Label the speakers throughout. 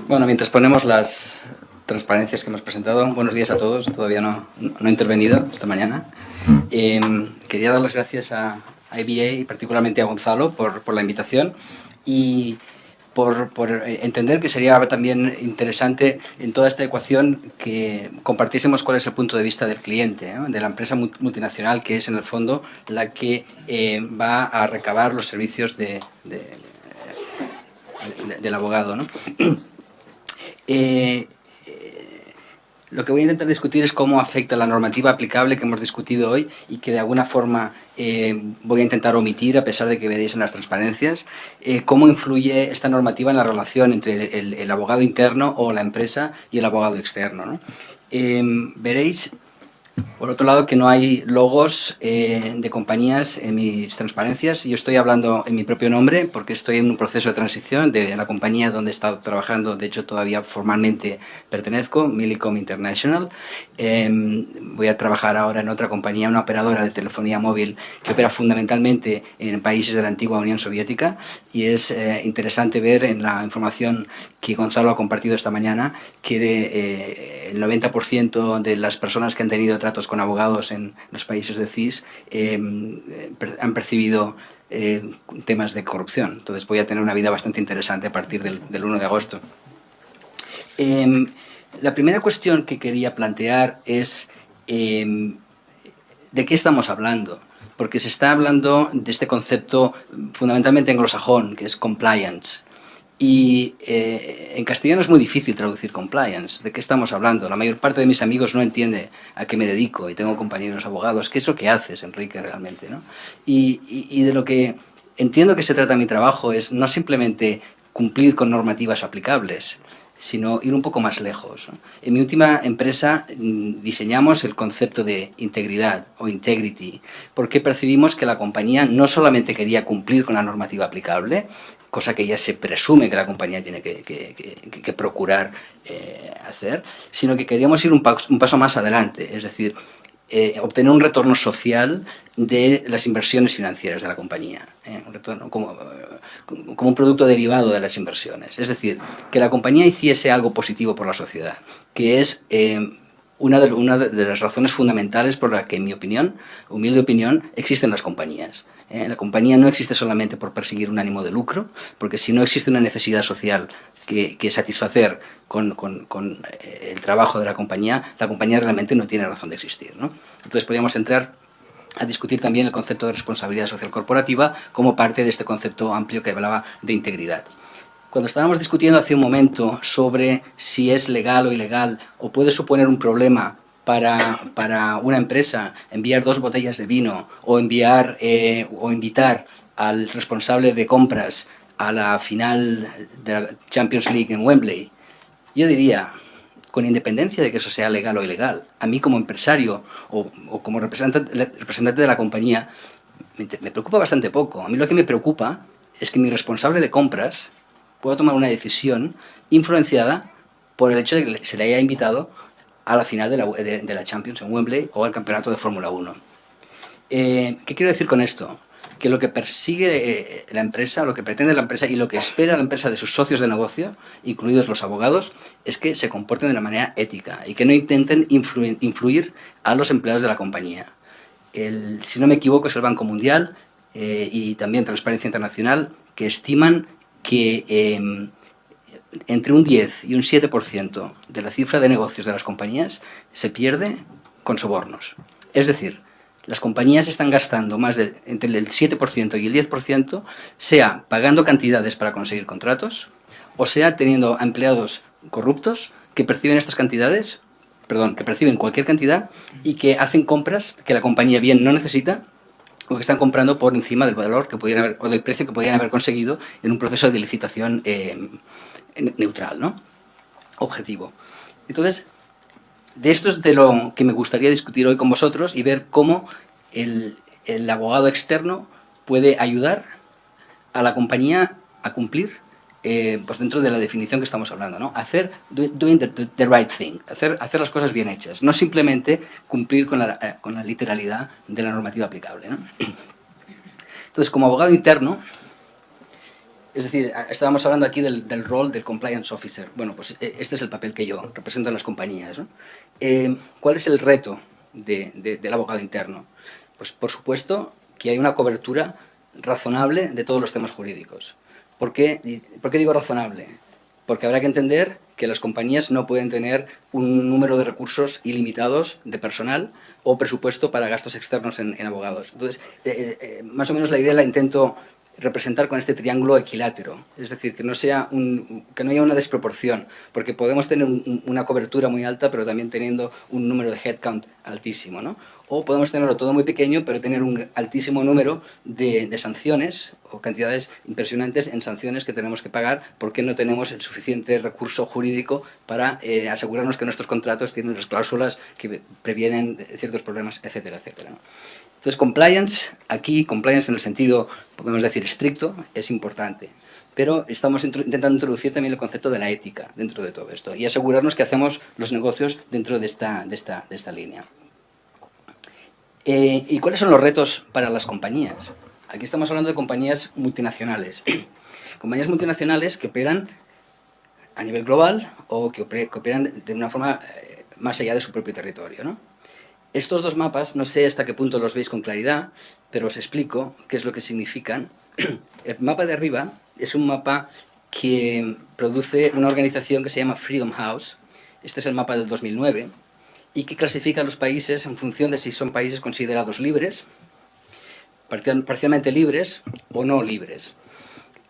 Speaker 1: Bueno, mientras ponemos las transparencias que hemos presentado, buenos días a todos. Todavía no he intervenido esta mañana. Quería dar las gracias a IBA y particularmente a Gonzalo por la invitación y por entender que sería también interesante en toda esta ecuación que compartiésemos cuál es el punto de vista del cliente, ¿no? De la empresa multinacional que es en el fondo la que va a recabar los servicios del abogado, ¿no? Lo que voy a intentar discutir es cómo afecta la normativa aplicable que hemos discutido hoy y que de alguna forma voy a intentar omitir, a pesar de que veréis en las transparencias, cómo influye esta normativa en la relación entre el abogado interno o la empresa y el abogado externo, ¿no? Veréis, por otro lado, que no hay logos de compañías en mis transparencias. Yo estoy hablando en mi propio nombre porque estoy en un proceso de transición de la compañía donde he estado trabajando. De hecho, todavía formalmente pertenezco, Millicom International. Voy a trabajar ahora en otra compañía, una operadora de telefonía móvil que opera fundamentalmente en países de la antigua Unión Soviética. Y es interesante ver en la información que Gonzalo ha compartido esta mañana que el 90% de las personas que han tenido tratos con abogados en los países de CIS han percibido temas de corrupción. Entonces voy a tener una vida bastante interesante a partir del 1 de agosto. La primera cuestión que quería plantear es ¿de qué estamos hablando? Porque se está hablando de este concepto fundamentalmente anglosajón, que es compliance. Y en castellano es muy difícil traducir compliance. ¿De qué estamos hablando? La mayor parte de mis amigos no entiende a qué me dedico y tengo compañeros abogados. ¿Qué es lo que haces, Enrique, realmente, ¿no? Y de lo que entiendo que se trata mi trabajo es no simplemente cumplir con normativas aplicables, sino ir un poco más lejos, ¿no? En mi última empresa diseñamos el concepto de integridad o integrity, porque percibimos que la compañía no solamente quería cumplir con la normativa aplicable, cosa que ya se presume que la compañía tiene que procurar hacer, sino que queríamos ir un paso más adelante, es decir, obtener un retorno social de las inversiones financieras de la compañía, un retorno como un producto derivado de las inversiones. Es decir, que la compañía hiciese algo positivo por la sociedad, que es una de las razones fundamentales por la que, en mi opinión, humilde opinión, existen las compañías. La compañía no existe solamente por perseguir un ánimo de lucro, porque si no existe una necesidad social que satisfacer con el trabajo de la compañía realmente no tiene razón de existir, ¿no? Entonces podríamos entrar a discutir también el concepto de responsabilidad social corporativa como parte de este concepto amplio que hablaba de integridad. Cuando estábamos discutiendo hace un momento sobre si es legal o ilegal o puede suponer un problema para una empresa enviar 2 botellas de vino o enviar o invitar al responsable de compras a la final de la Champions League en Wembley, yo diría, con independencia de que eso sea legal o ilegal, a mí como empresario o como representante de la compañía me preocupa bastante poco. A mí lo que me preocupa es que mi responsable de compras pueda tomar una decisión influenciada por el hecho de que se le haya invitado a la final de la Champions en Wembley o al campeonato de Fórmula 1. ¿Qué quiero decir con esto? Que lo que persigue la empresa, lo que pretende la empresa y lo que espera la empresa de sus socios de negocio, incluidos los abogados, es que se comporten de una manera ética y que no intenten influir a los empleados de la compañía. Si no me equivoco, es el Banco Mundial y también Transparencia Internacional que estiman que entre un 10 y un 7% de la cifra de negocios de las compañías se pierde con sobornos. Es decir, las compañías están gastando entre el 7% y el 10%, sea pagando cantidades para conseguir contratos, o sea teniendo empleados corruptos que perciben estas cantidades, que perciben cualquier cantidad y que hacen compras que la compañía bien no necesita o que están comprando por encima del valor que pudieran haber, o del precio que podrían haber conseguido en un proceso de licitación neutral, ¿no? Objetivo. Entonces, de esto es de lo que me gustaría discutir hoy con vosotros y ver cómo el abogado externo puede ayudar a la compañía a cumplir pues dentro de la definición que estamos hablando, ¿no? Doing the right thing, hacer las cosas bien hechas, no simplemente cumplir con la literalidad de la normativa aplicable, ¿no? Entonces, como abogado interno, Es decir, estábamos hablando aquí del rol del compliance officer. Bueno, pues este es el papel que yo represento en las compañías, ¿no? ¿Cuál es el reto del abogado interno? Pues por supuesto que hay una cobertura razonable de todos los temas jurídicos. ¿Por qué digo razonable? Porque habrá que entender que las compañías no pueden tener un número de recursos ilimitados de personal o presupuesto para gastos externos en abogados. Entonces, más o menos la idea la intento representar con este triángulo equilátero, es decir, que no haya una desproporción, porque podemos tener una cobertura muy alta, pero también teniendo un número de headcount altísimo, ¿no? O podemos tenerlo todo muy pequeño, pero tener un altísimo número de sanciones o cantidades impresionantes en sanciones que tenemos que pagar porque no tenemos el suficiente recurso jurídico para asegurarnos que nuestros contratos tienen las cláusulas que previenen ciertos problemas, etcétera, etcétera, ¿no? Entonces, compliance, aquí, compliance en el sentido, podemos decir, estricto, es importante. Pero estamos intentando introducir también el concepto de la ética dentro de todo esto y asegurarnos que hacemos los negocios dentro de esta línea. ¿Y cuáles son los retos para las compañías? Aquí estamos hablando de compañías multinacionales. Compañías multinacionales que operan a nivel global o que operan de una forma más allá de su propio territorio, ¿no? Estos dos mapas, no sé hasta qué punto los veis con claridad, pero os explico qué es lo que significan. El mapa de arriba es un mapa que produce una organización que se llama Freedom House. Este es el mapa del 2009 y que clasifica a los países en función de si son países considerados libres, parcialmente libres o no libres.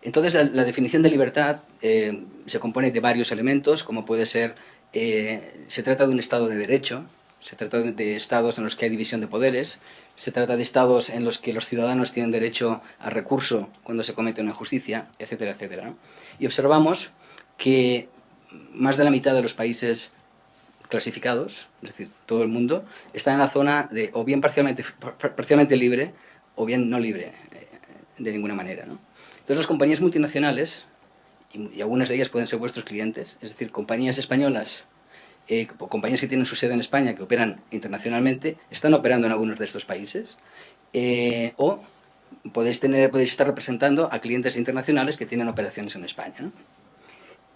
Speaker 1: Entonces, la definición de libertad se compone de varios elementos, como puede ser, se trata de un Estado de derecho, se trata de estados en los que hay división de poderes, se trata de estados en los que los ciudadanos tienen derecho a recurso cuando se comete una injusticia, etcétera, etcétera, ¿no? Y observamos que más de la mitad de los países clasificados, es decir, todo el mundo, está en la zona de o bien parcialmente libre o bien no libre de ninguna manera, ¿no? Entonces las compañías multinacionales, y algunas de ellas pueden ser vuestros clientes, es decir, compañías españolas, compañías que tienen su sede en España, que operan internacionalmente, están operando en algunos de estos países, o podéis estar representando a clientes internacionales que tienen operaciones en España, ¿no?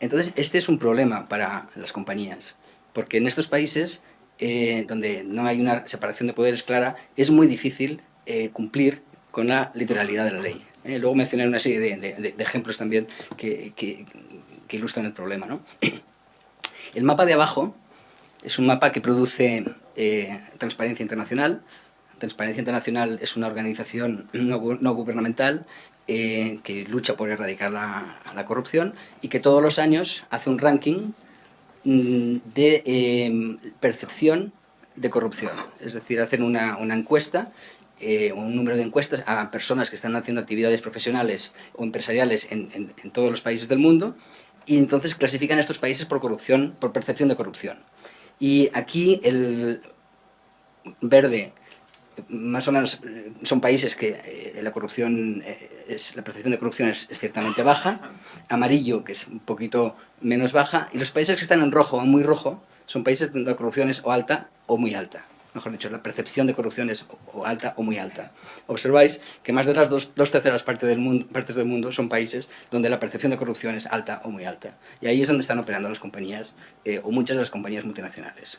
Speaker 1: Entonces, este es un problema para las compañías, porque en estos países, donde no hay una separación de poderes clara, es muy difícil cumplir con la literalidad de la ley. Luego mencionaré una serie de ejemplos también que ilustran el problema, ¿no? El mapa de abajo es un mapa que produce Transparencia Internacional. Transparencia Internacional es una organización no gubernamental que lucha por erradicar la corrupción y que todos los años hace un ranking de percepción de corrupción. Es decir, hacen una encuesta, un número de encuestas a personas que están haciendo actividades profesionales o empresariales en todos los países del mundo, y entonces clasifican a estos países por corrupción, por percepción de corrupción. Y aquí el verde, más o menos, son países que la corrupción, la percepción de corrupción es ciertamente baja. Amarillo, que es un poquito menos baja. Y los países que están en rojo o muy rojo son países donde la corrupción es o alta o muy alta. Mejor dicho, la percepción de corrupción es o alta o muy alta. Observáis que más de las dos terceras partes del mundo son países donde la percepción de corrupción es alta o muy alta. Y ahí es donde están operando las compañías, o muchas de las compañías multinacionales.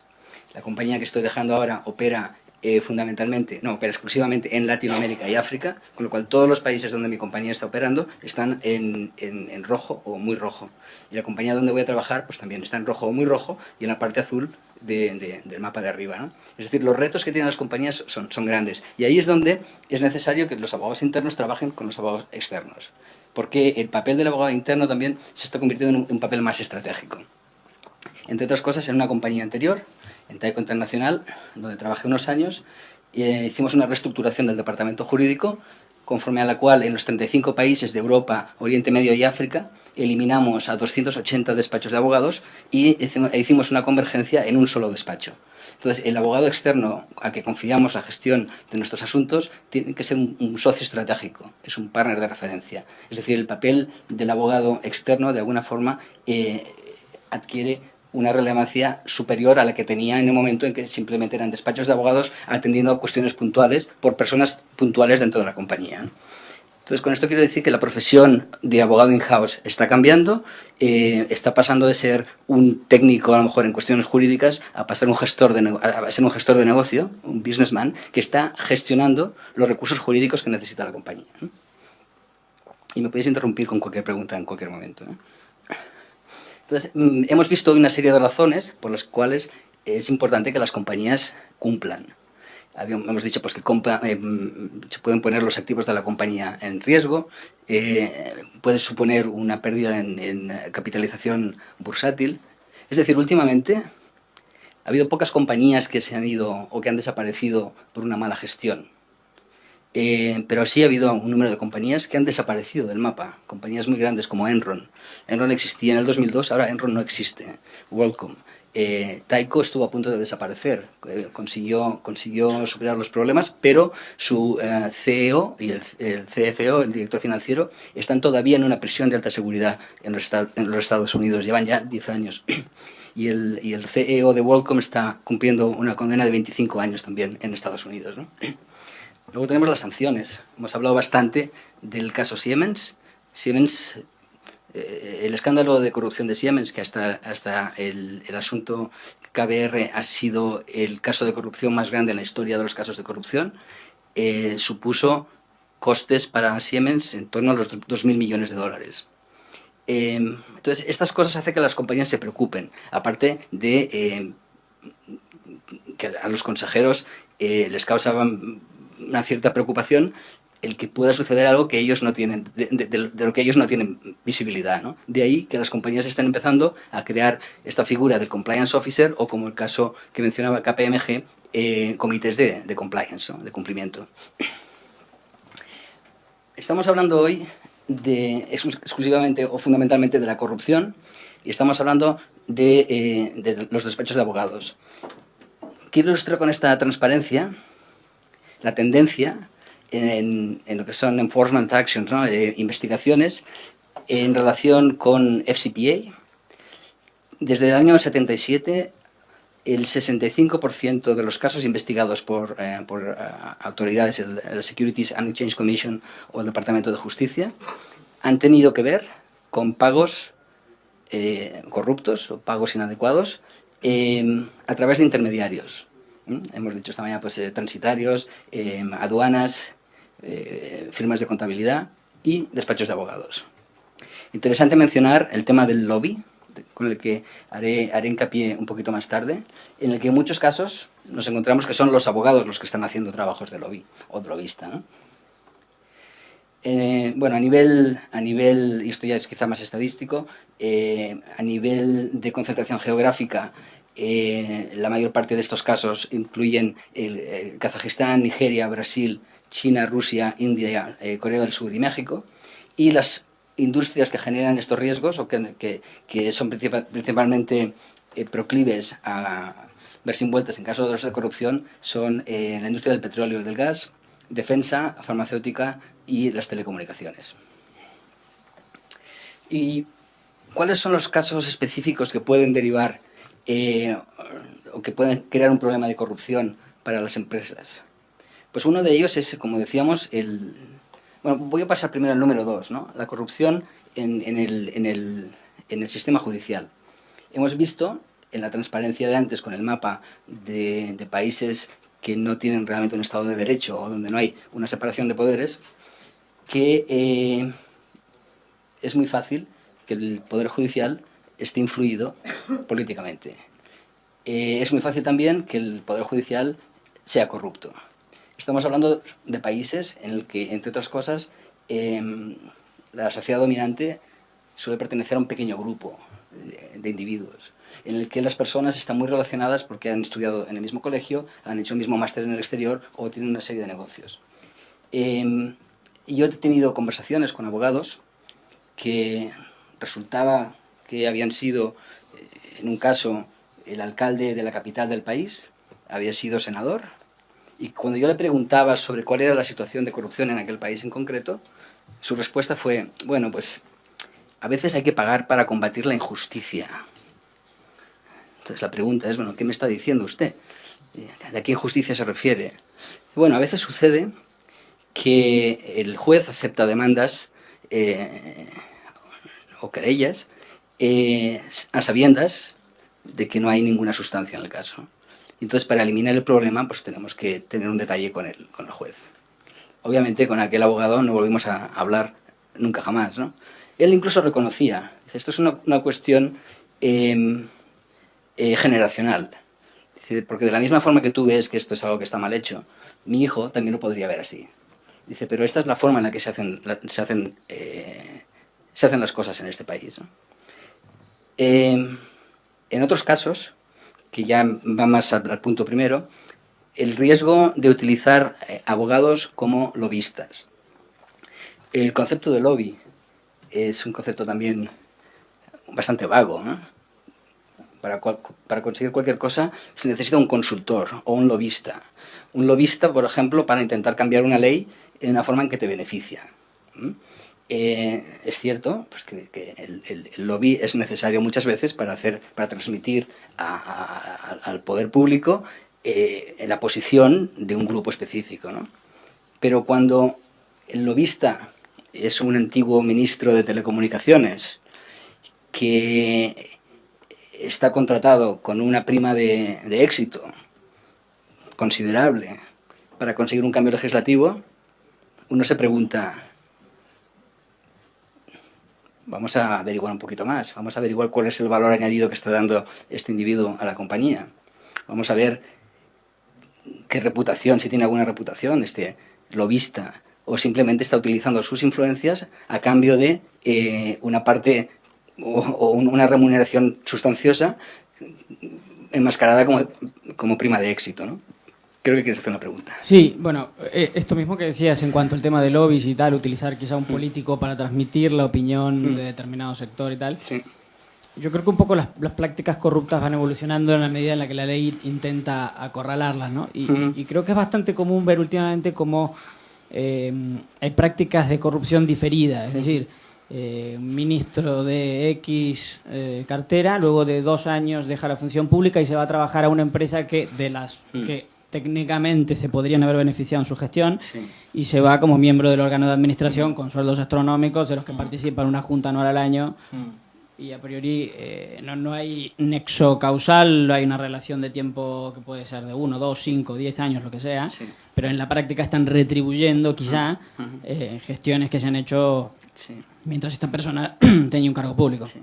Speaker 1: La compañía que estoy dejando ahora opera opera exclusivamente en Latinoamérica y África, con lo cual todos los países donde mi compañía está operando están en rojo o muy rojo. Y la compañía donde voy a trabajar pues también está en rojo o muy rojo y en la parte azul del mapa de arriba, ¿no? Es decir, los retos que tienen las compañías son grandes. Y ahí es donde es necesario que los abogados internos trabajen con los abogados externos. Porque el papel del abogado interno también se está convirtiendo en un papel más estratégico. Entre otras cosas, en una compañía anterior, en Taeco Internacional, donde trabajé unos años, hicimos una reestructuración del departamento jurídico, conforme a la cual en los 35 países de Europa, Oriente Medio y África eliminamos a 280 despachos de abogados y hicimos una convergencia en un solo despacho. Entonces, el abogado externo al que confiamos la gestión de nuestros asuntos tiene que ser un socio estratégico, es un partner de referencia. Es decir, el papel del abogado externo, de alguna forma, adquiere una relevancia superior a la que tenía en el momento en que simplemente eran despachos de abogados atendiendo a cuestiones puntuales por personas puntuales dentro de la compañía. Entonces, con esto quiero decir que la profesión de abogado in-house está cambiando, está pasando de ser un técnico, a lo mejor en cuestiones jurídicas, a pasar a ser un gestor de negocio, un businessman, que está gestionando los recursos jurídicos que necesita la compañía. Y me podéis interrumpir con cualquier pregunta en cualquier momento. Entonces, hemos visto una serie de razones por las cuales es importante que las compañías cumplan. Hemos dicho pues, que se pueden poner los activos de la compañía en riesgo, puede suponer una pérdida en capitalización bursátil. Es decir, últimamente ha habido pocas compañías que se han ido o que han desaparecido por una mala gestión. Pero sí ha habido un número de compañías que han desaparecido del mapa. Compañías muy grandes como Enron. Enron existía en el 2002, ahora Enron no existe. WorldCom. Tyco estuvo a punto de desaparecer. Consiguió superar los problemas, pero su CEO y el CFO, el director financiero, están todavía en una prisión de alta seguridad en los Estados Unidos. Llevan ya 10 años. Y el CEO de WorldCom está cumpliendo una condena de 25 años también en Estados Unidos, ¿no? Luego tenemos las sanciones. Hemos hablado bastante del caso Siemens. Siemens, el escándalo de corrupción de Siemens, que hasta el asunto KBR ha sido el caso de corrupción más grande en la historia de los casos de corrupción, supuso costes para Siemens en torno a los 2.000 millones de dólares. Entonces, estas cosas hacen que las compañías se preocupen, aparte de que a los consejeros les causaban una cierta preocupación el que pueda suceder algo que ellos no tienen, de lo que ellos no tienen visibilidad, ¿no? De ahí que las compañías están empezando a crear esta figura del compliance officer o, como el caso que mencionaba KPMG, comités de compliance, ¿no? De cumplimiento. Estamos hablando hoy exclusivamente o fundamentalmente de la corrupción y estamos hablando de los despachos de abogados. Quiero ilustrar con esta transparencia la tendencia en lo que son enforcement actions, ¿no? Investigaciones en relación con FCPA. Desde el año 77, el 65% de los casos investigados por autoridades, el Securities and Exchange Commission o el Departamento de Justicia, han tenido que ver con pagos corruptos o pagos inadecuados a través de intermediarios. Hemos dicho esta mañana pues, transitarios, aduanas, firmas de contabilidad y despachos de abogados. Interesante mencionar el tema del lobby, con el que haré hincapié un poquito más tarde, en el que en muchos casos nos encontramos que son los abogados los que están haciendo trabajos de lobby o de lobista, ¿no? Bueno, a nivel, y esto ya es quizá más estadístico, a nivel de concentración geográfica, la mayor parte de estos casos incluyen Kazajistán, Nigeria, Brasil, China, Rusia, India, Corea del Sur y México, y las industrias que generan estos riesgos o que son principalmente proclives a verse envueltas en casos de corrupción son la industria del petróleo y del gas, defensa, farmacéutica y las telecomunicaciones. ¿Y cuáles son los casos específicos que pueden derivar o que pueden crear un problema de corrupción para las empresas? Pues uno de ellos es, como decíamos, bueno, voy a pasar primero al número 2, ¿no? La corrupción en el sistema judicial. Hemos visto en la transparencia de antes con el mapa de países que no tienen realmente un Estado de Derecho o donde no hay una separación de poderes, que es muy fácil que el Poder Judicial esté influido políticamente. Es muy fácil también que el Poder Judicial sea corrupto. Estamos hablando de países en el que, entre otras cosas, la sociedad dominante suele pertenecer a un pequeño grupo de individuos, en el que las personas están muy relacionadas porque han estudiado en el mismo colegio, han hecho el mismo máster en el exterior o tienen una serie de negocios. Yo he tenido conversaciones con abogados que resultaba que habían sido, en un caso, el alcalde de la capital del país, había sido senador, y cuando yo le preguntaba sobre cuál era la situación de corrupción en aquel país en concreto, su respuesta fue, bueno, pues a veces hay que pagar para combatir la injusticia. Entonces la pregunta es, bueno, ¿qué me está diciendo usted? ¿De qué injusticia se refiere? Bueno, a veces sucede que el juez acepta demandas o querellas a sabiendas de que no hay ninguna sustancia en el caso. Entonces, para eliminar el problema, pues tenemos que tener un detalle con el juez. Obviamente, con aquel abogado no volvimos a hablar nunca jamás, ¿no? Él incluso reconocía, dice, esto es una cuestión generacional. Dice, porque de la misma forma que tú ves que esto es algo que está mal hecho, mi hijo también lo podría ver así. Dice, pero esta es la forma en la que se hacen las cosas en este país, ¿no? En otros casos, que ya va más al punto primero, el riesgo de utilizar abogados como lobistas. El concepto de lobby es un concepto también bastante vago, ¿no? Para conseguir cualquier cosa se necesita un consultor o un lobista. Un lobista, por ejemplo, para intentar cambiar una ley en una forma en que te beneficia. Es cierto pues que el lobby es necesario muchas veces para transmitir al poder público la posición de un grupo específico, ¿no? Pero cuando el lobista es un antiguo ministro de Telecomunicaciones que está contratado con una prima de éxito considerable para conseguir un cambio legislativo, uno se pregunta, vamos a averiguar un poquito más, vamos a averiguar cuál es el valor añadido que está dando este individuo a la compañía. Vamos a ver qué reputación, si tiene alguna reputación este lobista, o simplemente está utilizando sus influencias a cambio de una parte o una remuneración sustanciosa enmascarada como prima de éxito, ¿no? Creo que quieres hacer una pregunta.
Speaker 2: Sí, bueno, esto mismo que decías en cuanto al tema de lobbies y tal, utilizar quizá un político para transmitir la opinión de determinado sector y tal.
Speaker 1: Sí.
Speaker 2: Yo creo que un poco las prácticas corruptas van evolucionando en la medida en la que la ley intenta acorralarlas, ¿no? Y creo que es bastante común ver últimamente cómo hay prácticas de corrupción diferida, es decir, un ministro de X cartera, luego de 2 años deja la función pública y se va a trabajar a una empresa que técnicamente se podrían haber beneficiado en su gestión,
Speaker 1: Sí.
Speaker 2: y se va como miembro del órgano de administración con sueldos astronómicos de los que participa en una junta anual al año. Y a priori no hay nexo causal, no hay una relación de tiempo que puede ser de 1, 2, 5, 10 años, lo que sea,
Speaker 1: Sí.
Speaker 2: pero en la práctica están retribuyendo quizá gestiones que se han hecho
Speaker 1: Sí.
Speaker 2: mientras esta persona tenía un cargo público.
Speaker 1: Sí.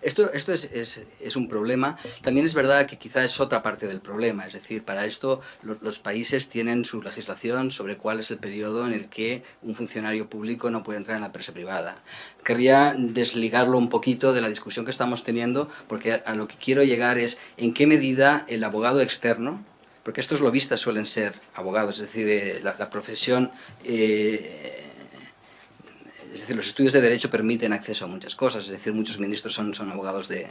Speaker 1: Esto es un problema. También es verdad que quizá es otra parte del problema. Es decir, para esto los países tienen su legislación sobre cuál es el periodo en el que un funcionario público no puede entrar en la empresa privada. Querría desligarlo un poquito de la discusión que estamos teniendo, porque a lo que quiero llegar es en qué medida el abogado externo, porque estos lobistas suelen ser abogados, es decir, la profesión... Es decir, los estudios de Derecho permiten acceso a muchas cosas, es decir, muchos ministros son abogados de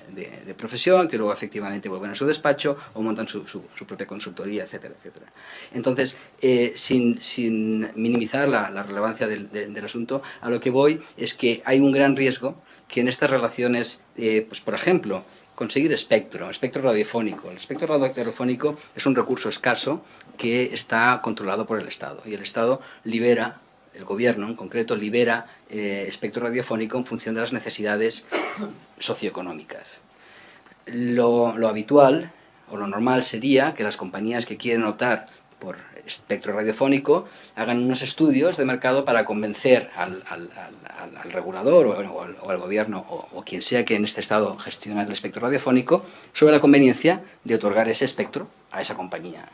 Speaker 1: profesión, que luego efectivamente vuelven a su despacho o montan su propia consultoría, etcétera, etcétera. Entonces, sin minimizar la relevancia del asunto, a lo que voy es que hay un gran riesgo que en estas relaciones, pues por ejemplo, conseguir espectro radiofónico. El espectro radiofónico es un recurso escaso que está controlado por el Estado, y el Estado libera, el gobierno en concreto, libera espectro radiofónico en función de las necesidades socioeconómicas. Lo habitual o lo normal sería que las compañías que quieren optar por espectro radiofónico hagan unos estudios de mercado para convencer al regulador o al gobierno o quien sea que en este estado gestione el espectro radiofónico sobre la conveniencia de otorgar ese espectro a esa compañía.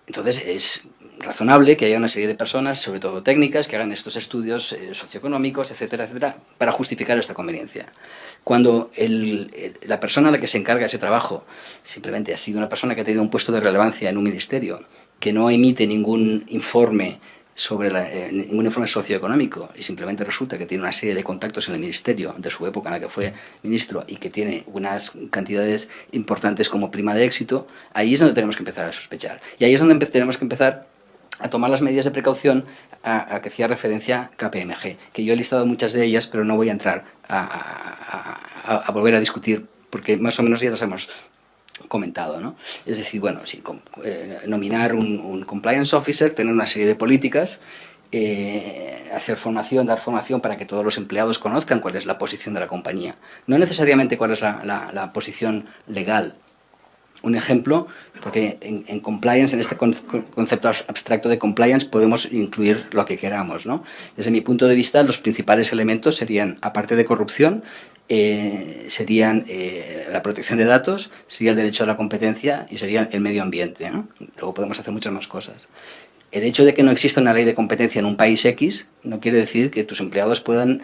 Speaker 1: Entonces es razonable que haya una serie de personas, sobre todo técnicas, que hagan estos estudios socioeconómicos, etcétera, etcétera, para justificar esta conveniencia. Cuando la persona a la que se encarga ese trabajo simplemente ha sido una persona que ha tenido un puesto de relevancia en un ministerio, que no emite ningún informe ningún informe socioeconómico, y simplemente resulta que tiene una serie de contactos en el ministerio de su época en la que fue ministro y que tiene unas cantidades importantes como prima de éxito, ahí es donde tenemos que empezar a sospechar. Y ahí es donde tenemos que empezar a tomar las medidas de precaución a que hacía referencia KPMG, que yo he listado muchas de ellas, pero no voy a entrar a volver a discutir, porque más o menos ya las hemos comentado, ¿no? Es decir, bueno, sí, nominar un compliance officer, tener una serie de políticas hacer formación, dar formación para que todos los empleados conozcan cuál es la posición de la compañía. No necesariamente cuál es la posición legal. Un ejemplo, porque en compliance, en este concepto abstracto de compliance, podemos incluir lo que queramos, ¿no? Desde mi punto de vista, los principales elementos serían, aparte de corrupción, serían la protección de datos, sería el derecho a la competencia y sería el medio ambiente, ¿no? Luego podemos hacer muchas más cosas. El hecho de que no exista una ley de competencia en un país X no quiere decir que tus empleados puedan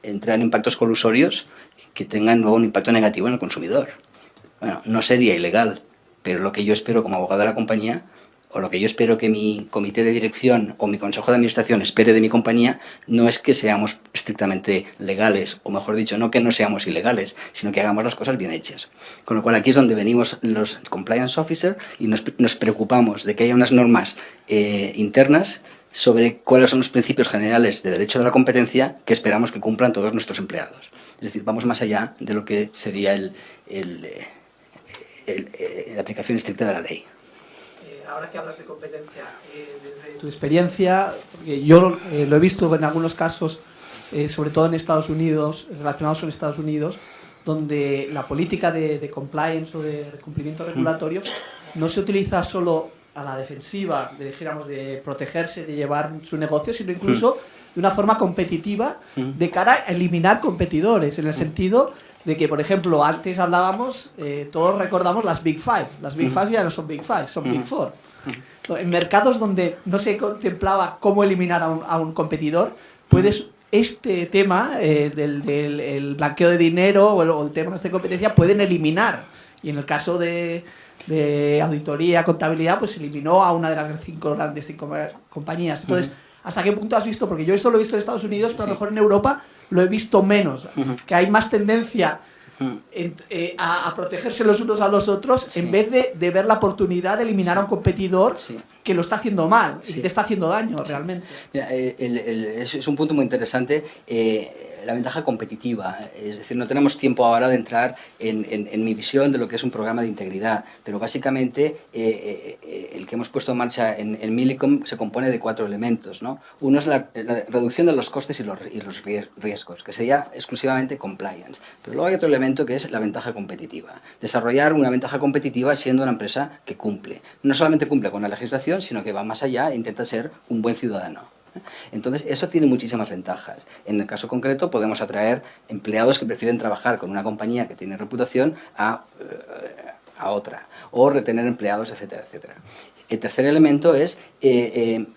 Speaker 1: entrar en impactos colusorios que tengan luego un impacto negativo en el consumidor. Bueno, no sería ilegal, pero lo que yo espero como abogado de la compañía, o lo que yo espero que mi comité de dirección o mi consejo de administración espere de mi compañía, no es que seamos estrictamente legales, o mejor dicho, no que no seamos ilegales, sino que hagamos las cosas bien hechas. Con lo cual aquí es donde venimos los compliance officers y nos preocupamos de que haya unas normas internas sobre cuáles son los principios generales de derecho de la competencia que esperamos que cumplan todos nuestros empleados. Es decir, vamos más allá de lo que sería la aplicación estricta de la ley.
Speaker 3: Ahora que hablas de competencia, desde tu experiencia, porque yo lo he visto en algunos casos, sobre todo en Estados Unidos, relacionados con Estados Unidos, donde la política de compliance o de cumplimiento regulatorio no se utiliza solo a la defensiva, dijéramos, de protegerse, de llevar su negocio, sino incluso de una forma competitiva de cara a eliminar competidores, en el sentido de que, por ejemplo, antes hablábamos, todos recordamos las Big Five. Las Big Five ya no son Big Five, son Big Four. En mercados donde no se contemplaba cómo eliminar a un competidor, puedes este tema del blanqueo de dinero o el tema de competencia pueden eliminar. Y en el caso de auditoría, contabilidad, pues se eliminó a una de las grandes cinco compañías. Entonces, ¿hasta qué punto has visto? Porque yo esto lo he visto en Estados Unidos, pero a lo mejor en Europa lo he visto menos. Que hay más tendencia a protegerse los unos a los otros en vez de ver la oportunidad de eliminar a un competidor que lo está haciendo mal y que te está haciendo daño realmente.
Speaker 1: Mira, es un punto muy interesante. La ventaja competitiva, es decir, no tenemos tiempo ahora de entrar en mi visión de lo que es un programa de integridad, pero básicamente el que hemos puesto en marcha en Millicom se compone de 4 elementos, ¿no? Uno es la reducción de los costes y los riesgos, que sería exclusivamente compliance, pero luego hay otro elemento que es la ventaja competitiva, desarrollar una ventaja competitiva siendo una empresa que cumple, no solamente cumple con la legislación, sino que va más allá e intenta ser un buen ciudadano. Entonces, eso tiene muchísimas ventajas. En el caso concreto, podemos atraer empleados que prefieren trabajar con una compañía que tiene reputación a otra, o retener empleados, etcétera, etcétera. El tercer elemento es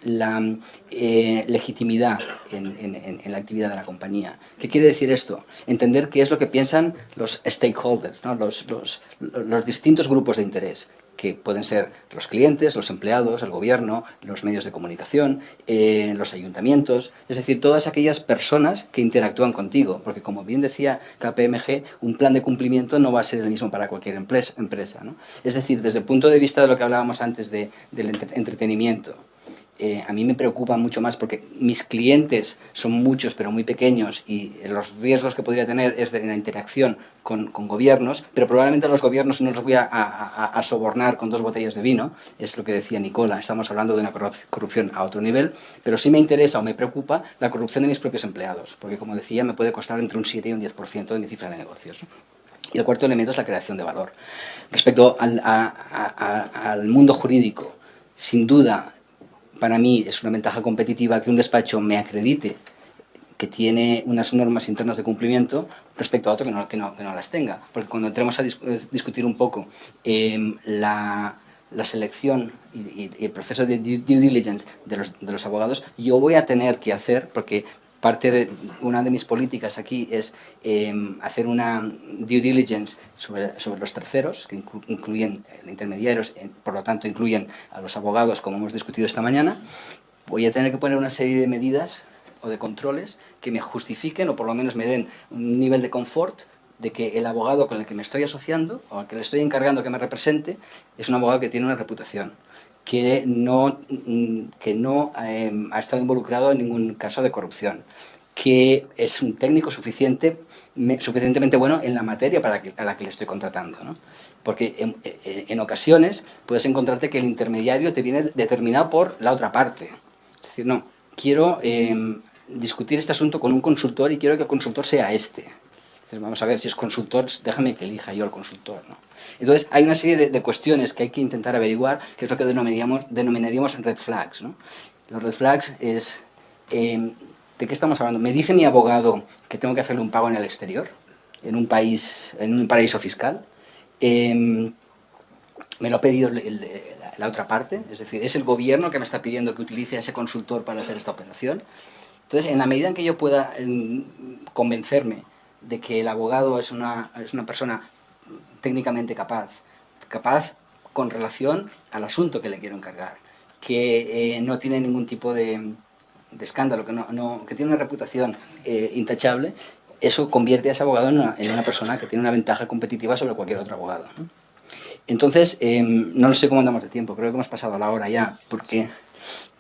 Speaker 1: la legitimidad en la actividad de la compañía. ¿Qué quiere decir esto? Entender qué es lo que piensan los stakeholders, ¿no? los distintos grupos de interés, que pueden ser los clientes, los empleados, el gobierno, los medios de comunicación, los ayuntamientos, es decir, todas aquellas personas que interactúan contigo, porque como bien decía KPMG, un plan de cumplimiento no va a ser el mismo para cualquier empresa, ¿no? Es decir, desde el punto de vista de lo que hablábamos antes del entretenimiento, a mí me preocupa mucho más porque mis clientes son muchos pero muy pequeños y los riesgos que podría tener es de la interacción con gobiernos, pero probablemente a los gobiernos no los voy a sobornar con 2 botellas de vino, es lo que decía Nicola, estamos hablando de una corrupción a otro nivel, pero sí me interesa o me preocupa la corrupción de mis propios empleados, porque como decía me puede costar entre un 7 y un 10% de mi cifra de negocios. Y el cuarto elemento es la creación de valor. Respecto al mundo jurídico, sin duda, para mí es una ventaja competitiva que un despacho me acredite que tiene unas normas internas de cumplimiento respecto a otro que no las tenga. Porque cuando entremos a discutir un poco la selección y el proceso de due diligence de los abogados, yo voy a tener que hacer, porque una de mis políticas aquí es hacer una due diligence sobre los terceros, que incluyen intermediarios, por lo tanto incluyen a los abogados, como hemos discutido esta mañana. Voy a tener que poner una serie de medidas o de controles que me justifiquen o por lo menos me den un nivel de confort de que el abogado con el que me estoy asociando o al que le estoy encargando que me represente es un abogado que tiene una reputación, que no ha estado involucrado en ningún caso de corrupción, que es un técnico suficientemente bueno en la materia a la que le estoy contratando, ¿no? Porque en ocasiones puedes encontrarte que el intermediario te viene determinado por la otra parte. Es decir, no, quiero discutir este asunto con un consultor y quiero que el consultor sea este. Entonces, vamos a ver, si es consultor, déjame que elija yo al consultor, ¿no? Entonces, hay una serie de cuestiones que hay que intentar averiguar, que es lo que denominaríamos red flags, ¿no? Los red flags es... ¿de qué estamos hablando? ¿Me dice mi abogado que tengo que hacerle un pago en el exterior? En un paraíso fiscal. Me lo ha pedido la otra parte, es decir, es el gobierno que me está pidiendo que utilice a ese consultor para hacer esta operación. Entonces, en la medida en que yo pueda convencerme de que el abogado es una persona técnicamente capaz con relación al asunto que le quiero encargar, que no tiene ningún tipo de escándalo, que tiene una reputación intachable, eso convierte a ese abogado en una persona que tiene una ventaja competitiva sobre cualquier otro abogado, ¿no? Entonces, no sé cómo andamos de tiempo, creo que hemos pasado la hora ya, porque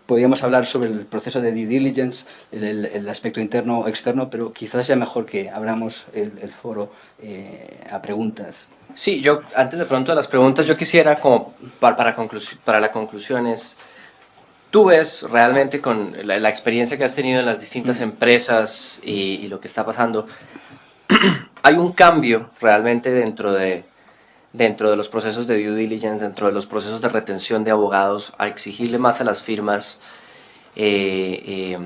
Speaker 1: podríamos hablar sobre el proceso de due diligence, el aspecto interno o externo, pero quizás sea mejor que abramos el foro a preguntas.
Speaker 4: Sí, yo antes de pronto de las preguntas, yo quisiera como para la conclusión es, tú ves realmente con la experiencia que has tenido en las distintas empresas y lo que está pasando, hay un cambio realmente dentro de los procesos de due diligence, dentro de los procesos de retención de abogados, a exigirle más a las firmas y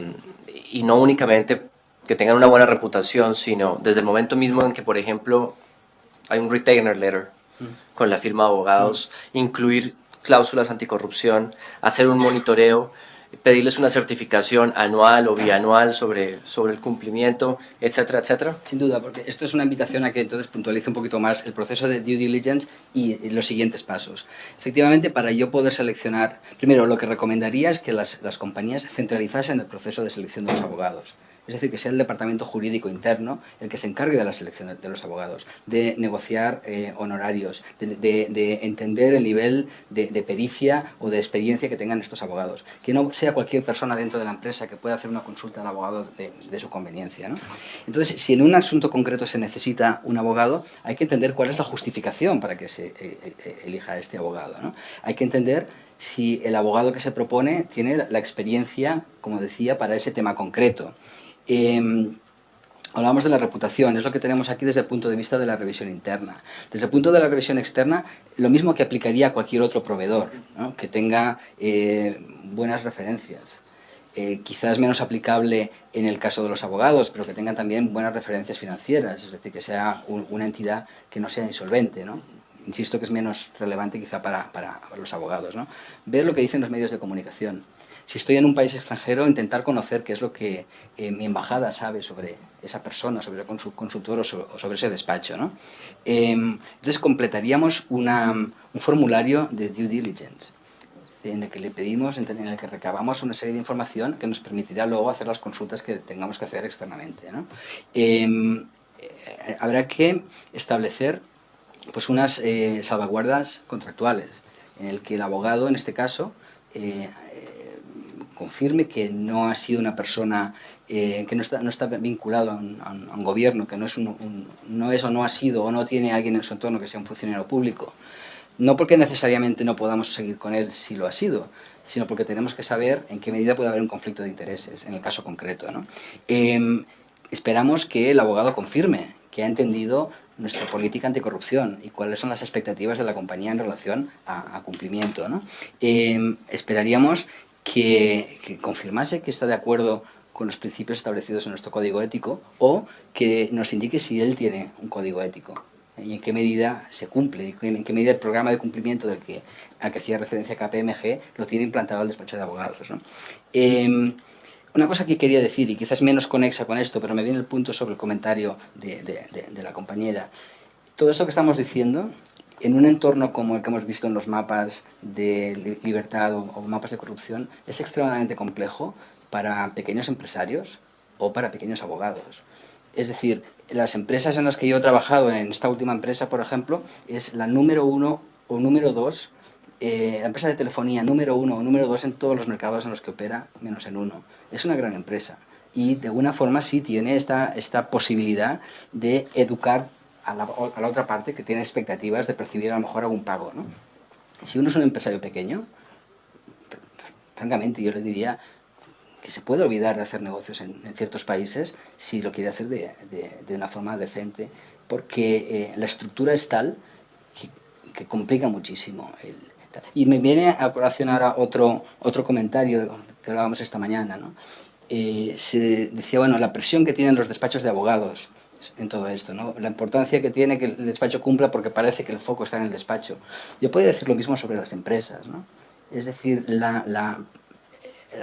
Speaker 4: no únicamente que tengan una buena reputación, sino desde el momento mismo en que, por ejemplo, hay un retainer letter con la firma de abogados, incluir cláusulas anticorrupción, hacer un monitoreo, pedirles una certificación anual o bianual sobre el cumplimiento, etcétera, etcétera.
Speaker 1: Sin duda, porque esto es una invitación a que entonces puntualice un poquito más el proceso de due diligence y los siguientes pasos. Efectivamente, para yo poder seleccionar, primero lo que recomendaría es que las compañías centralizasen el proceso de selección de los abogados. Es decir, que sea el departamento jurídico interno el que se encargue de la selección de los abogados, de negociar honorarios, de entender el nivel de pericia o de experiencia que tengan estos abogados. Que no sea cualquier persona dentro de la empresa que pueda hacer una consulta al abogado de su conveniencia, ¿no? Entonces, si en un asunto concreto se necesita un abogado, hay que entender cuál es la justificación para que se elija a este abogado, ¿no? Hay que entender si el abogado que se propone tiene la experiencia, como decía, para ese tema concreto. Hablamos de la reputación, es lo que tenemos aquí desde el punto de vista de la revisión interna. Desde el punto de la revisión externa, lo mismo que aplicaría a cualquier otro proveedor, ¿no? Que tenga buenas referencias. Quizás menos aplicable en el caso de los abogados, pero que tengan también buenas referencias financieras, es decir, que sea una entidad que no sea insolvente, ¿no? Insisto que es menos relevante quizá para los abogados, ¿no? Ver lo que dicen los medios de comunicación. Si estoy en un país extranjero, intentar conocer qué es lo que mi embajada sabe sobre esa persona, sobre el consultor o sobre ese despacho, ¿no? Entonces completaríamos un formulario de due diligence, en el que le pedimos, en el que recabamos una serie de información que nos permitirá luego hacer las consultas que tengamos que hacer externamente, ¿no? Habrá que establecer pues unas salvaguardas contractuales, en el que el abogado, en este caso, confirme que no ha sido una persona que no está vinculado a un gobierno, que no es o no ha sido o no tiene alguien en su entorno que sea un funcionario público. No porque necesariamente no podamos seguir con él si lo ha sido, sino porque tenemos que saber en qué medida puede haber un conflicto de intereses, en el caso concreto, ¿no? Esperamos que el abogado confirme que ha entendido nuestra política anticorrupción y cuáles son las expectativas de la compañía en relación a cumplimiento, ¿no? Esperaríamos que confirmase que está de acuerdo con los principios establecidos en nuestro código ético o que nos indique si él tiene un código ético y en qué medida se cumple, en qué medida el programa de cumplimiento al que hacía referencia KPMG lo tiene implantado el despacho de abogados, ¿no? Una cosa que quería decir, y quizás menos conexa con esto, pero me viene el punto sobre el comentario de la compañera. Todo esto que estamos diciendo, en un entorno como el que hemos visto en los mapas de libertad o mapas de corrupción, es extremadamente complejo para pequeños empresarios o para pequeños abogados. Es decir, las empresas en las que yo he trabajado, en esta última empresa, por ejemplo, es la número 1 o número 2, la empresa de telefonía número 1 o número 2 en todos los mercados en los que opera, menos en uno. Es una gran empresa y de alguna forma sí tiene esta posibilidad de educar a la otra parte que tiene expectativas de percibir a lo mejor algún pago, ¿no? Si uno es un empresario pequeño, francamente yo le diría que se puede olvidar de hacer negocios en ciertos países si lo quiere hacer de una forma decente, porque la estructura es tal que complica muchísimo. Y me viene a colación ahora otro comentario que hablábamos esta mañana, ¿no? Se decía, bueno, la presión que tienen los despachos de abogados en todo esto, ¿no? La importancia que tiene que el despacho cumpla porque parece que el foco está en el despacho. Yo podría decir lo mismo sobre las empresas, ¿no? Es decir, la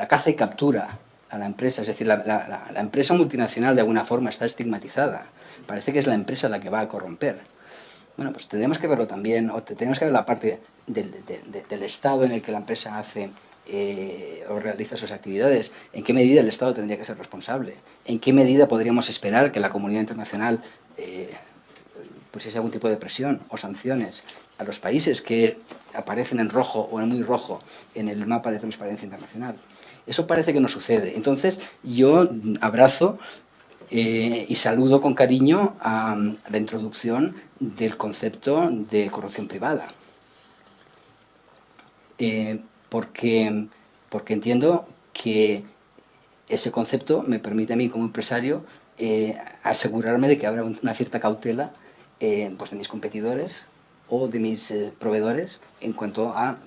Speaker 1: caza y captura a la empresa, es decir, la empresa multinacional de alguna forma está estigmatizada. Parece que es la empresa la que va a corromper. Bueno, pues tendremos que verlo también, o tenemos que ver la parte del Estado en el que la empresa hace o realiza sus actividades. ¿En qué medida el Estado tendría que ser responsable? ¿En qué medida podríamos esperar que la comunidad internacional pusiese algún tipo de presión o sanciones a los países que aparecen en rojo o en muy rojo en el mapa de transparencia internacional? Eso parece que no sucede. Entonces, yo abrazo y saludo con cariño a la introducción del concepto de corrupción privada. Porque entiendo que ese concepto me permite a mí como empresario asegurarme de que habrá una cierta cautela pues de mis competidores o de mis proveedores en cuanto a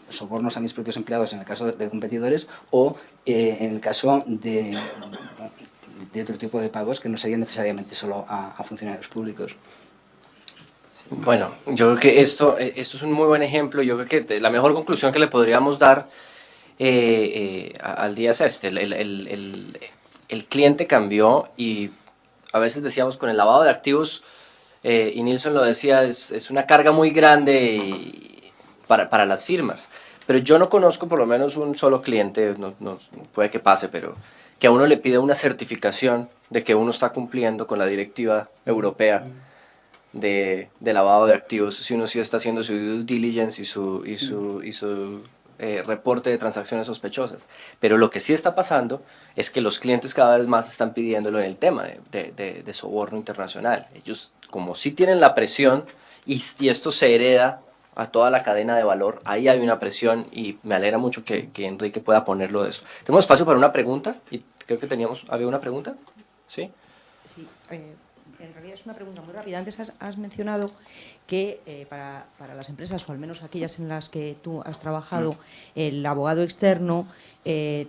Speaker 1: sobornos a mis propios empleados en el caso de competidores o en el caso de otro tipo de pagos que no serían necesariamente solo a funcionarios públicos.
Speaker 4: Bueno, yo creo que esto es un muy buen ejemplo. Yo creo que la mejor conclusión que le podríamos dar al día es este. El cliente cambió y a veces decíamos con el lavado de activos, y Nilsson lo decía, es una carga muy grande para las firmas. Pero yo no conozco por lo menos un solo cliente, no puede que pase, pero que a uno le pida una certificación de que uno está cumpliendo con la directiva europea de lavado de activos, si uno sí está haciendo su due diligence y su reporte de transacciones sospechosas. Pero lo que sí está pasando es que los clientes cada vez más están pidiéndolo en el tema de soborno internacional. Ellos, como sí tienen la presión y esto se hereda a toda la cadena de valor, ahí hay una presión y me alegra mucho que Enrique pueda ponerlo de eso. Tenemos espacio para una pregunta y creo que había una pregunta, ¿sí?
Speaker 5: Sí, en realidad es una pregunta muy rápida. Antes has mencionado que para las empresas, o al menos aquellas en las que tú has trabajado, el abogado externo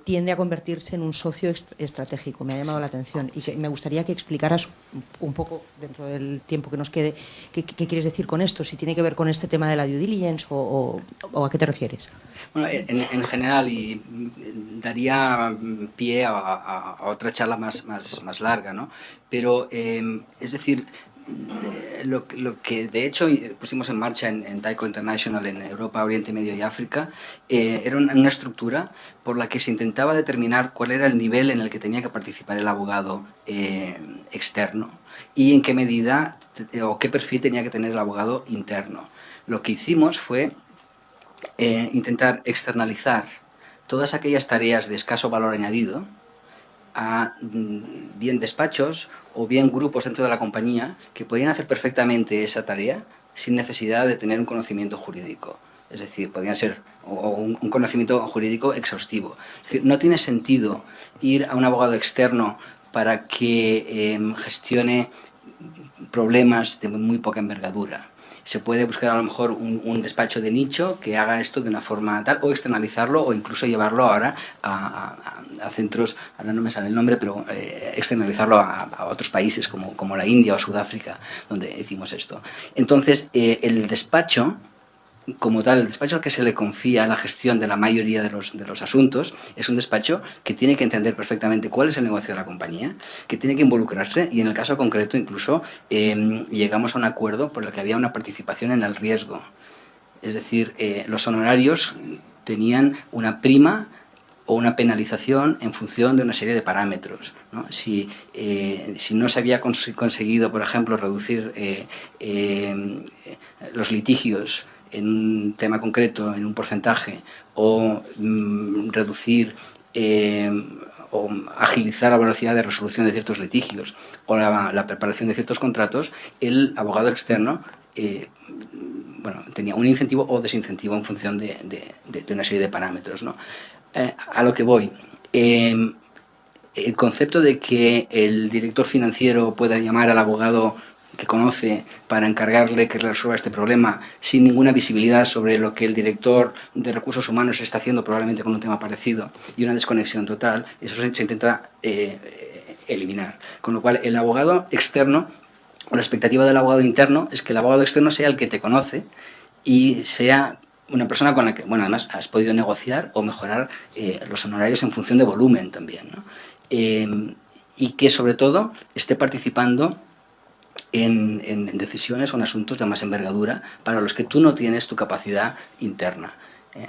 Speaker 5: tiende a convertirse en un socio estratégico. Me ha llamado la atención y me gustaría que explicaras un poco, dentro del tiempo que nos quede, qué quieres decir con esto, si tiene que ver con este tema de la due diligence o a qué te refieres.
Speaker 1: Bueno, en general, y daría pie a otra charla más larga, ¿no? Pero, es decir, lo que de hecho pusimos en marcha en Tyco International en Europa, Oriente Medio y África, era una estructura por la que se intentaba determinar cuál era el nivel en el que tenía que participar el abogado externo y en qué medida o qué perfil tenía que tener el abogado interno. Lo que hicimos fue intentar externalizar todas aquellas tareas de escaso valor añadido a bien despachos o bien grupos dentro de la compañía que podían hacer perfectamente esa tarea sin necesidad de tener un conocimiento jurídico. Es decir, podían ser un conocimiento jurídico exhaustivo. Es decir, no tiene sentido ir a un abogado externo para que gestione problemas de muy poca envergadura. Se puede buscar a lo mejor un despacho de nicho que haga esto de una forma tal, o externalizarlo, o incluso llevarlo ahora a centros, ahora no me sale el nombre, pero externalizarlo a otros países como la India o Sudáfrica, donde hicimos esto. Entonces, el despacho, como tal, el despacho al que se le confía la gestión de la mayoría de los asuntos, es un despacho que tiene que entender perfectamente cuál es el negocio de la compañía, que tiene que involucrarse y en el caso concreto incluso llegamos a un acuerdo por el que había una participación en el riesgo. Es decir, los honorarios tenían una prima o una penalización en función de una serie de parámetros, ¿no? Si no se había conseguido, por ejemplo, reducir los litigios en un tema concreto, en un porcentaje, o reducir o agilizar la velocidad de resolución de ciertos litigios o la preparación de ciertos contratos, el abogado externo bueno, tenía un incentivo o desincentivo en función de una serie de parámetros, ¿no? A lo que voy, el concepto de que el director financiero pueda llamar al abogado que conoce para encargarle que resuelva este problema sin ninguna visibilidad sobre lo que el director de recursos humanos está haciendo probablemente con un tema parecido y una desconexión total, eso se intenta eliminar. Con lo cual, el abogado externo, la expectativa del abogado interno es que el abogado externo sea el que te conoce y sea una persona con la que, bueno, además has podido negociar o mejorar los honorarios en función de volumen también, ¿no? Y que sobre todo esté participando en decisiones o en asuntos de más envergadura para los que tú no tienes tu capacidad interna.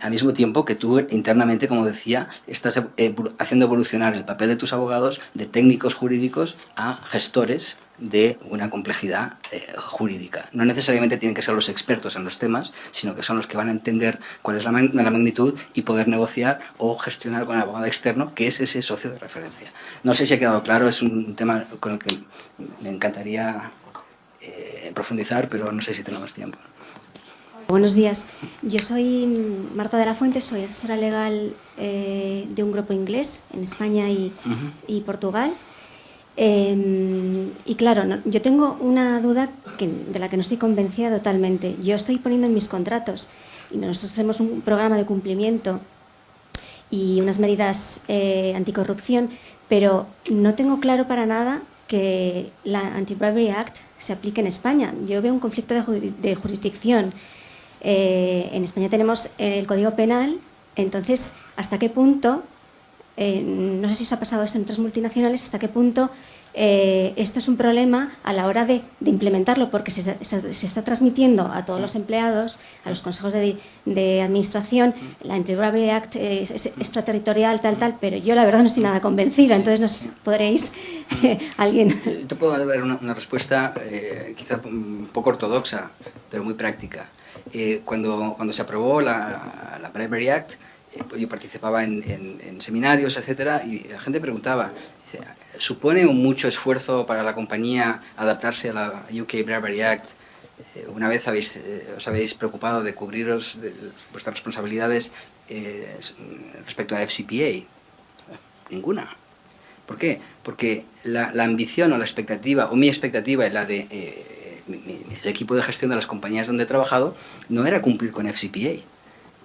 Speaker 1: Al mismo tiempo que tú internamente, como decía, estás haciendo evolucionar el papel de tus abogados de técnicos jurídicos a gestores de una complejidad jurídica. No necesariamente tienen que ser los expertos en los temas, sino que son los que van a entender cuál es la magnitud y poder negociar o gestionar con el abogado externo, que es ese socio de referencia. No sé si ha quedado claro, es un tema con el que me encantaría profundizar, pero no sé si tenemos tiempo.
Speaker 6: Buenos días. Yo soy Marta de la Fuente, soy asesora legal de un grupo inglés en España y Portugal. Y claro, yo tengo una duda de la que no estoy convencida totalmente. Yo estoy poniendo en mis contratos, y nosotros tenemos un programa de cumplimiento y unas medidas anticorrupción, pero no tengo claro para nada que la Anti-Bribery Act se aplique en España. Yo veo un conflicto de jurisdicción. En España tenemos el Código Penal, entonces, ¿hasta qué punto, no sé si os ha pasado esto en otras multinacionales, hasta qué punto esto es un problema a la hora de implementarlo? Porque se está transmitiendo a todos los empleados, a los consejos de administración, la Anti-Bribery Act es extraterritorial, tal, pero yo la verdad no estoy nada convencida, entonces no sé si podréis, alguien...
Speaker 1: Te puedo dar una respuesta quizá un poco ortodoxa, pero muy práctica. Cuando se aprobó la Bribery Act, yo participaba en seminarios, etcétera, y la gente preguntaba, ¿supone mucho esfuerzo para la compañía adaptarse a la UK Bribery Act? ¿Una vez os habéis preocupado de cubriros de vuestras responsabilidades respecto a FCPA? Ninguna. ¿Por qué? Porque la ambición o la expectativa, o mi expectativa y la de el equipo de gestión de las compañías donde he trabajado, no era cumplir con FCPA,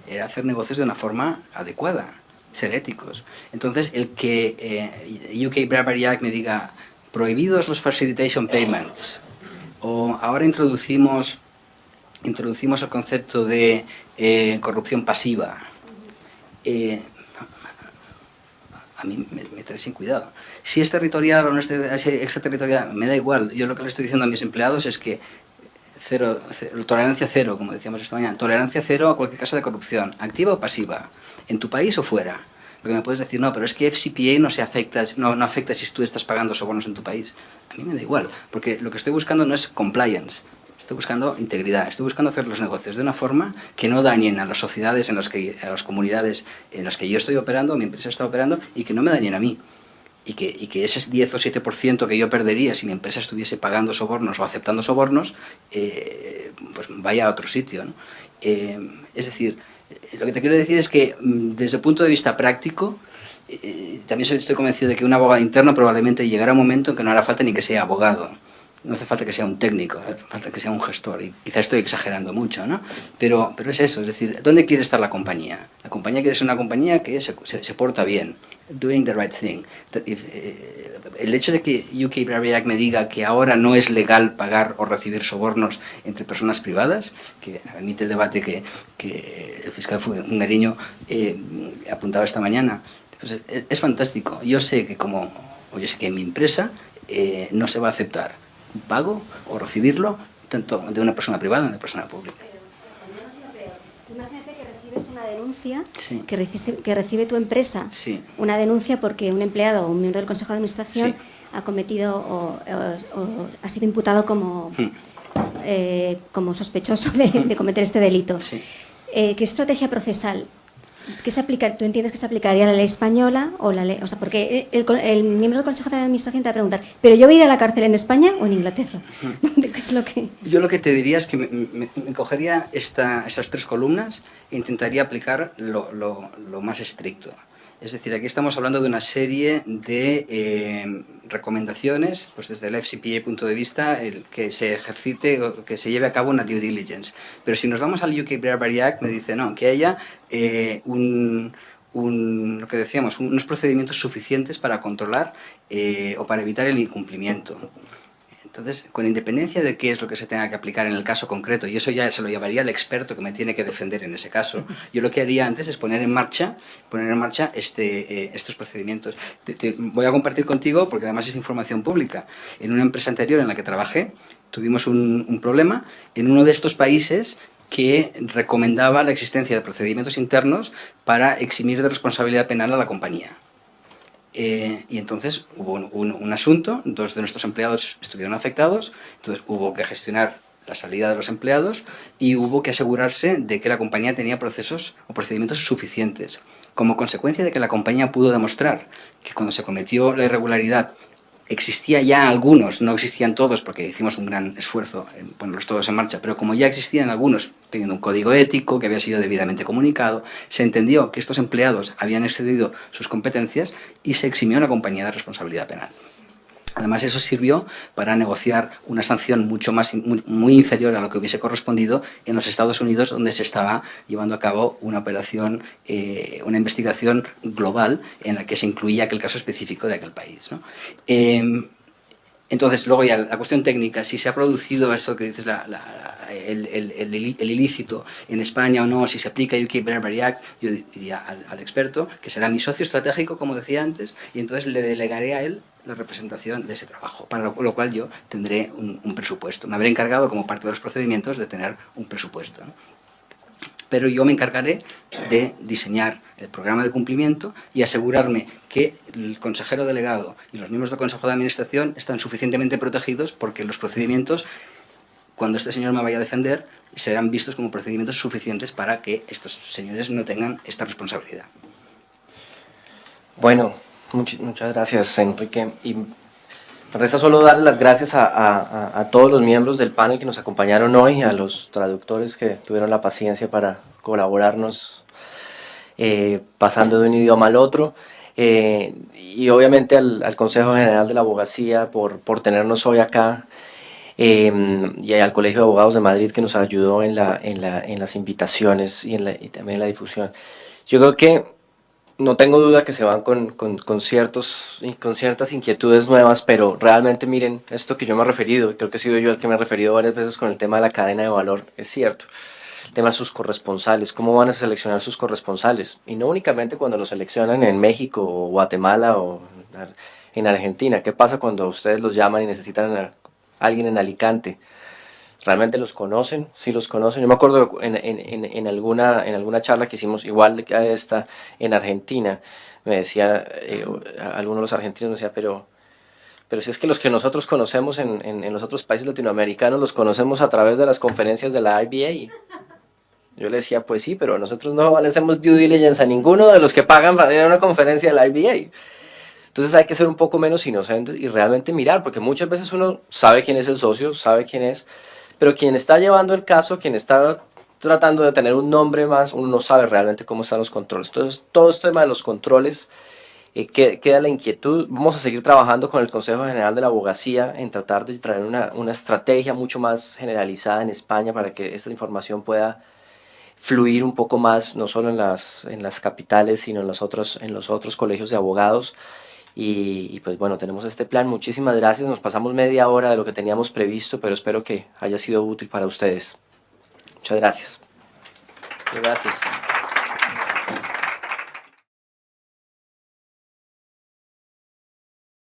Speaker 1: era hacer negocios de una forma adecuada, ser éticos. Entonces, el que UK Bribery Act me diga prohibidos los facilitation payments, o ahora introducimos el concepto de corrupción pasiva, a mí me trae sin cuidado. Si es territorial o no es extraterritorial, me da igual. Yo lo que le estoy diciendo a mis empleados es que tolerancia cero, como decíamos esta mañana, tolerancia cero a cualquier caso de corrupción, activa o pasiva, en tu país o fuera. Porque me puedes decir, no, pero es que FCPA no afecta si tú estás pagando sobornos en tu país. A mí me da igual, porque lo que estoy buscando no es compliance, estoy buscando integridad, estoy buscando hacer los negocios de una forma que no dañen a las sociedades, a las comunidades en las que yo estoy operando, mi empresa está operando, y que no me dañen a mí. Y que ese 10 o 7% que yo perdería si mi empresa estuviese pagando sobornos o aceptando sobornos, pues vaya a otro sitio, ¿no? Es decir, lo que te quiero decir es que desde el punto de vista práctico, también estoy convencido de que un abogado interno probablemente llegará un momento en que no hará falta ni que sea abogado. No hace falta que sea un técnico, hace falta que sea un gestor, y quizá estoy exagerando mucho, ¿no? Pero es eso, es decir, ¿dónde quiere estar la compañía? La compañía quiere ser una compañía que se porta bien, doing the right thing. El hecho de que UK Bribery Act me diga que ahora no es legal pagar o recibir sobornos entre personas privadas, que admite el debate que el fiscal húngaro apuntaba esta mañana, pues es fantástico. Yo sé que en mi empresa no se va a aceptar un pago o recibirlo tanto de una persona privada como de una persona pública.
Speaker 6: Pero no sea peor. Tú imagínate que recibes una denuncia,
Speaker 1: Sí.
Speaker 6: que recibe tu empresa,
Speaker 1: Sí.
Speaker 6: una denuncia porque un empleado o un miembro del Consejo de Administración
Speaker 1: Sí.
Speaker 6: ha cometido o ha sido imputado como sospechoso de cometer este delito.
Speaker 1: Sí.
Speaker 6: ¿Qué estrategia procesal? ¿Tú entiendes que se aplicaría la ley española o la ley? O sea, porque el miembro del Consejo de Administración te va a preguntar, ¿pero yo voy a ir a la cárcel en España o en Inglaterra? ¿Qué es lo que...?
Speaker 1: Yo lo que te diría es que me cogería esas tres columnas e intentaría aplicar lo más estricto. Es decir, aquí estamos hablando de una serie de recomendaciones, pues desde el FCPA punto de vista, que se ejercite o que se lleve a cabo una due diligence. Pero si nos vamos al UK Bribery Act, me dice no, que haya lo que decíamos, unos procedimientos suficientes para controlar o para evitar el incumplimiento. Entonces, con independencia de qué es lo que se tenga que aplicar en el caso concreto, y eso ya se lo llevaría el experto que me tiene que defender en ese caso, yo lo que haría antes es poner en marcha estos procedimientos. Voy a compartir contigo, porque además es información pública. En una empresa anterior en la que trabajé, tuvimos un problema en uno de estos países que recomendaba la existencia de procedimientos internos para eximir de responsabilidad penal a la compañía. Y entonces hubo un asunto, 2 de nuestros empleados estuvieron afectados, entonces hubo que gestionar la salida de los empleados y hubo que asegurarse de que la compañía tenía procesos o procedimientos suficientes. Como consecuencia de que la compañía pudo demostrar que cuando se cometió la irregularidad existía ya algunos, no existían todos porque hicimos un gran esfuerzo en ponerlos todos en marcha, pero como ya existían algunos teniendo un código ético que había sido debidamente comunicado, se entendió que estos empleados habían excedido sus competencias y se eximió a la compañía de responsabilidad penal. Además, eso sirvió para negociar una sanción muy inferior a lo que hubiese correspondido en los Estados Unidos, donde se estaba llevando a cabo una operación, una investigación global en la que se incluía aquel caso específico de aquel país, ¿no? Entonces, luego ya la cuestión técnica, si se ha producido esto que dices, el ilícito en España o no, si se aplica UK Bribery Act, yo diría al experto, que será mi socio estratégico, como decía antes, y entonces le delegaré a él la representación de ese trabajo, para lo cual yo tendré un presupuesto. Me habré encargado, como parte de los procedimientos, de tener un presupuesto, ¿no? Pero yo me encargaré de diseñar el programa de cumplimiento y asegurarme que el consejero delegado y los miembros del Consejo de Administración están suficientemente protegidos, porque los procedimientos, cuando este señor me vaya a defender, serán vistos como procedimientos suficientes para que estos señores no tengan esta responsabilidad.
Speaker 4: Bueno, muchas gracias, Enrique. Y me resta solo darle las gracias a todos los miembros del panel que nos acompañaron hoy, a los traductores que tuvieron la paciencia para colaborarnos pasando de un idioma al otro, y obviamente al Consejo General de la Abogacía por tenernos hoy acá, y al Colegio de Abogados de Madrid, que nos ayudó en las invitaciones y también en la difusión. Yo creo que no tengo duda que se van con ciertas inquietudes nuevas, pero realmente miren, esto que yo me he referido, y creo que he sido yo el que me he referido varias veces con el tema de la cadena de valor, es cierto. El tema de sus corresponsales, cómo van a seleccionar sus corresponsales, y no únicamente cuando los seleccionan en México o Guatemala o en Argentina. ¿Qué pasa cuando ustedes los llaman y necesitan a alguien en Alicante? ¿Realmente los conocen? Sí los conocen. Yo me acuerdo en alguna charla que hicimos, igual de que esta, en Argentina, me decía, algunos de los argentinos me decía, pero si es que los que nosotros conocemos en los otros países latinoamericanos los conocemos a través de las conferencias de la IBA. Yo le decía, pues sí, pero nosotros no le hacemos due diligence a ninguno de los que pagan para ir a una conferencia de la IBA. Entonces hay que ser un poco menos inocentes y realmente mirar, porque muchas veces uno sabe quién es el socio, sabe quién es, pero quien está llevando el caso, quien está tratando de tener un nombre más, uno no sabe realmente cómo están los controles. Entonces, todo este tema de los controles, queda la inquietud. Vamos a seguir trabajando con el Consejo General de la Abogacía en tratar de traer una estrategia mucho más generalizada en España para que esta información pueda fluir un poco más, no solo en las capitales, sino en los otros colegios de abogados. Y pues bueno, tenemos este plan. Muchísimas gracias, nos pasamos media hora de lo que teníamos previsto, pero espero que haya sido útil para ustedes. Muchas gracias.
Speaker 1: Gracias.